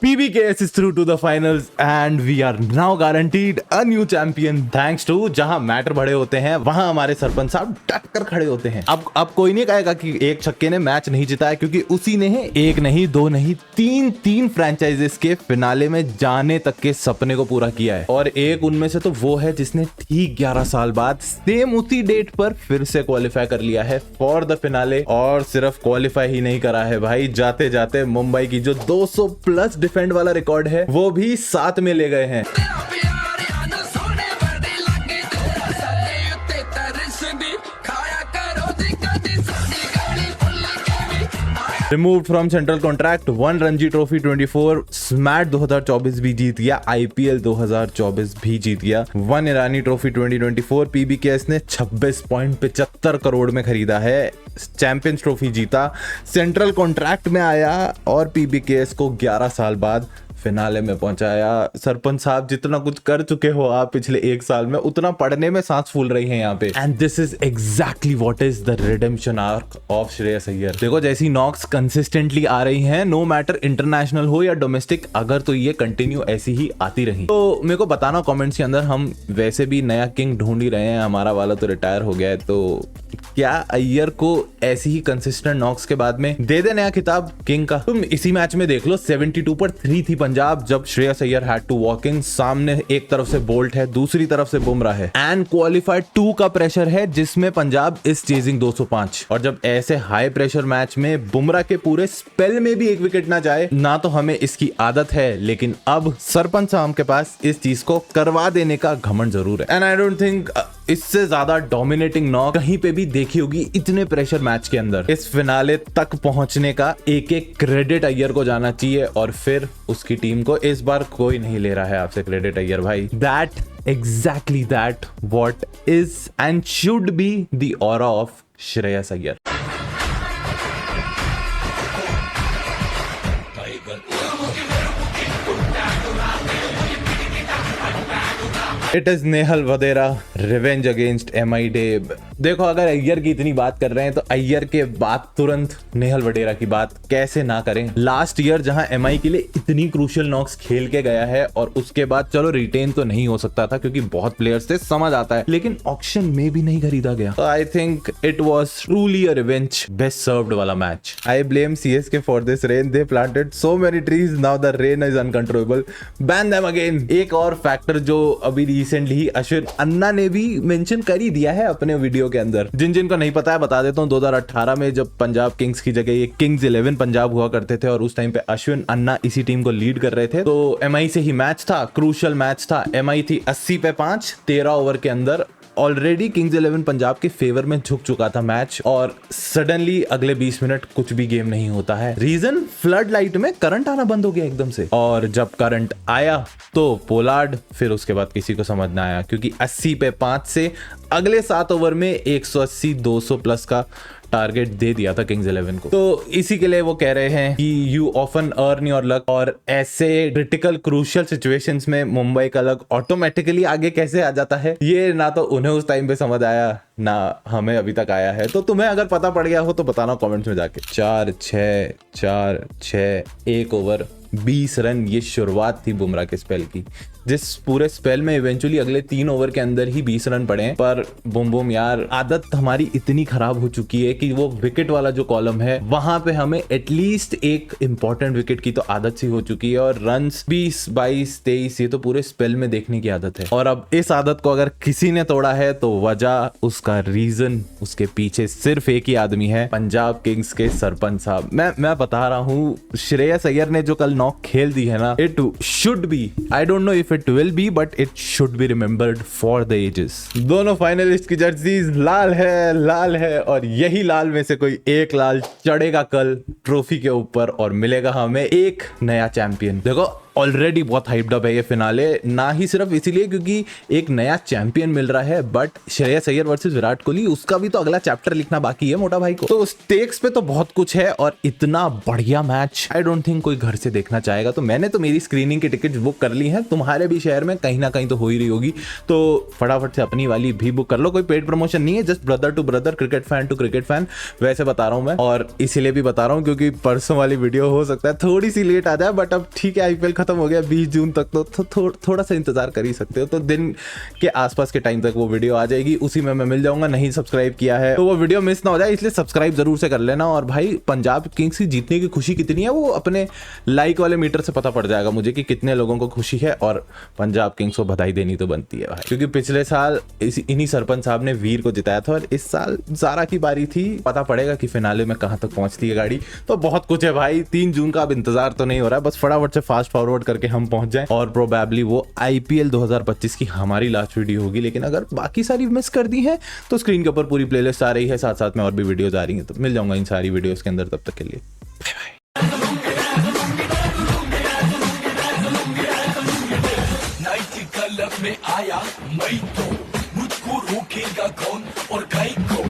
PBKS is through to the finals and we are now guaranteed a new champion thanks to जहां matter बड़े होते हैं वहां हमारे सरपंच साहब डट कर खड़े होते हैं। अब कोई नहीं कहेगा कि एक छक्के ने मैच नहीं जिताया, क्योंकि उसी ने एक नहीं दो नहीं तीन फ्रेंचाइजेस के फिनाले में जाने तक के सपने को पूरा किया है, और एक उनमें से तो वो है जिसने ठीक 11 साल बाद सेम उसी डेट पर फिर से क्वालिफाई कर लिया है फॉर द फिनाले। और सिर्फ क्वालिफाई ही नहीं करा है भाई, जाते जाते मुंबई की जो 200 प्लस डिफेंड वाला रिकॉर्ड है वो भी साथ में ले गए हैं। Removed from central contract, 1 Ranji trophy 24, स्मैट 2024 भी जीत गया, IPL 2024 भी जीत गया, 1 ईरानी ट्रॉफी 2024, PBKS ने 26.75 करोड़ में खरीदा है, चैंपियंस ट्रॉफी जीता, सेंट्रल कॉन्ट्रैक्ट में आया और PBKS को 11 साल बाद फिनाले में पहुंचाया। सरपंच साहब जितना कुछ कर चुके हो आप पिछले 1 साल में, उतना पढ़ने में सांस फूल रही है यहाँ पे। And this is exactly what is the redemption arc of Shreyas Iyer. देखो जैसी नॉक्स कंसिस्टेंटली आ रही हैं, नो मैटर इंटरनेशनल हो या डोमेस्टिक, अगर तो ये कंटिन्यू ऐसी ही आती रही तो मेरे को बताना कमेंट्स के अंदर। हम वैसे भी नया किंग ढूंढ ही रहे हैं, हमारा वाला तो रिटायर हो गया है, तो क्या अय्यर को ऐसी ही कंसिस्टेंट नॉक्स के बाद में दे दे नया खिताब किंग का। तुम इसी मैच में देख लो, 72 पर 3 थी पंजाब जब Shreyas Iyer had to walk in. सामने एक तरफ से बोल्ट है, दूसरी तरफ से बुमराह है, एंड क्वालिफाइड 2 का प्रेशर है जिसमें पंजाब इज चेजिंग 205। और जब ऐसे हाई प्रेशर मैच में बुमराह के पूरे स्पेल में भी एक विकेट ना जाए ना, तो हमें इसकी आदत है, लेकिन अब सरपंच साहब के पास इस चीज को करवा देने का घमंड जरूर है। एंड आई डोंट थिंक इससे ज्यादा डोमिनेटिंग नॉक कहीं पे भी देखी होगी इतने प्रेशर मैच के अंदर। इस फिनाले तक पहुंचने का एक क्रेडिट अय्यर को जाना चाहिए, और फिर उसकी टीम को इस बार कोई नहीं ले रहा है आपसे क्रेडिट अय्यर भाई। That exactly that what is and should be the aura of Shreyas Iyer. It is Nehal Wadhera revenge against MI डेब। देखो अगर अय्यर की इतनी बात कर रहे हैं तो अय्यर के बाद तुरंत नेहल वडेरा की बात कैसे ना करें। लास्ट ईयर जहां MI के लिए इतनी क्रूशियल नॉक्स खेल के गया है, और उसके बाद चलो रिटेन तो नहीं हो सकता था क्योंकि बहुत प्लेयर्स थे, समझ आता है, लेकिन ऑक्शन में भी नहीं खरीदा गया। I think it was truly a revenge best served वाला मैच। I blame CSK for this rain, they planted so many trees, now the rain is uncontrollable, ban them again. एक और फैक्टर जो अभी रिसेंटली ही अश्विन अन्ना ने भी मेंशन कर ही दिया है अपने वीडियो के अंदर, जिन को नहीं पता है बता देता हूं। 2018 में जब पंजाब किंग्स की जगह ये किंग्स 11 पंजाब हुआ करते थे और उस टाइम पे अश्विन अन्ना इसी टीम को लीड कर रहे थे, तो MI से ही मैच था, क्रूशियल मैच था। MI थी 80 पे 5 13 ओवर के अंदर। ऑलरेडी किंग्स 11 पंजाब के फेवर में झुक चुका था मैच, और सडनली अगले 20 मिनट कुछ भी गेम नहीं होता है। रीजन फ्लड लाइट में करंट आना बंद हो गया एकदम से, और जब करंट आया तो पोलार्ड, फिर उसके बाद किसी को समझ ना आया, क्योंकि 80 पे 5 से अगले 7 ओवर में 180 200 प्लस का टारगेट दे दिया था किंग्स 11 को। तो इसी के लिए वो कह रहे हैं कि you often earn your luck, और ऐसे क्रिटिकल क्रूशियल सिचुएशंस में मुंबई का लक ऑटोमेटिकली आगे कैसे आ जाता है, ये ना तो उन्हें उस टाइम पे समझ आया ना हमें अभी तक आया है। तो तुम्हें अगर पता पड़ गया हो तो बताना कमेंट्स में जाके। 4-6 1 ओवर 20 रन, ये शुरुआत थी बुमराह के स्पेल की, जिस पूरे स्पेल में इवेंचुअली अगले 3 ओवर के अंदर ही 20 रन पड़े। पर बुम यार, आदत हमारी इतनी खराब हो चुकी है कि वो विकेट वाला जो कॉलम है वहां पे हमें एटलीस्ट एक इंपॉर्टेंट विकेट की तो आदत सी हो चुकी है, और रन्स 20 22 23 ये तो पूरे स्पेल में देखने की आदत है। और अब इस आदत को अगर किसी ने तोड़ा है तो वजह, उसका रीजन, उसके पीछे सिर्फ एक ही आदमी है, पंजाब किंग्स के सरपंच साहब। मैं बता रहा हूँ, श्रेयस अय्यर ने जो कल नॉक खेल दी है ना, it should be, I don't know if it will be, but it should be remembered for the ages. दोनों फाइनलिस्ट की जर्सीज लाल है, और यही लाल में से कोई एक लाल चढ़ेगा कल ट्रॉफी के ऊपर और मिलेगा हमें एक नया चैंपियन। देखो ऑलरेडी बहुत हाइप्ड अप है ये फिनाले, ना ही सिर्फ इसीलिए क्योंकि एक नया चैंपियन मिल रहा है, बट श्रेयस अय्यर वर्सेस विराट कोहली, उसका भी तो अगला चैप्टर लिखना बाकी है मोटा भाई को। तो स्टेक्स पे तो बहुत कुछ है और इतना बढ़िया मैच आई डोंट थिंक कोई घर से देखना चाहेगा। तो मैंने तो मेरी स्क्रीनिंग की टिकट बुक कर ली है, तुम्हारे भी शहर में कहीं ना कहीं तो हो ही रही होगी, तो फटाफट से अपनी वाली भी बुक कर लो। कोई पेड प्रमोशन नहीं है, just brother to brother, cricket fan to cricket fan, वैसे बता रहा हूं मैं। और इसीलिए भी बता रहा हूं क्योंकि परसों वाली वीडियो हो सकता है थोड़ी सी लेट आ जाए, बट अब ठीक है, आईपीएल खत्म हो गया 20 जून तक, तो थोड़ा सा इंतजार कर ही सकते हो। तो दिन के आसपास के टाइम तक वो वीडियो आ जाएगी, उसी में मैं मिल जाऊंगा। नहीं सब्सक्राइब किया है तो वो वीडियो मिस ना हो जाए, इसलिए सब्सक्राइब जरूर से कर लेना। और भाई पंजाब किंग्स की जीतने की खुशी कितनी है वो अपने लाइक वाले मीटर से पता पड़ जाएगा मुझे कि कितने लोगों को खुशी है, और पंजाब किंग्स को बधाई देनी तो बनती है भाई, क्योंकि पिछले साल इन्हीं सरपंच साहब ने वीर को जिताया था और इस साल ज़ारा की बारी थी। पता पड़ेगा कि फिनाले में कहां तक पहुंचती है गाड़ी। तो बहुत कुछ है भाई, 3 जून का अब इंतजार तो नहीं हो रहा है, बस फटाफट से फास्ट फॉरवर्ड करके हम पहुंच जाएं। और प्रोबेबली वो आईपीएल 2025 की हमारी लास्ट वीडियो होगी, लेकिन अगर बाकी सारी मिस कर दी है तो स्क्रीन के ऊपर पूरी प्लेलिस्ट आ रही है, साथ साथ में और भी वीडियोस आ रही हैं, तो मिल जाऊंगा इन सारी वीडियोस के अंदर। तब तक के लिए बाय बाय। में आया मैं तो, मुझको रोकेगा कौन और गाय को।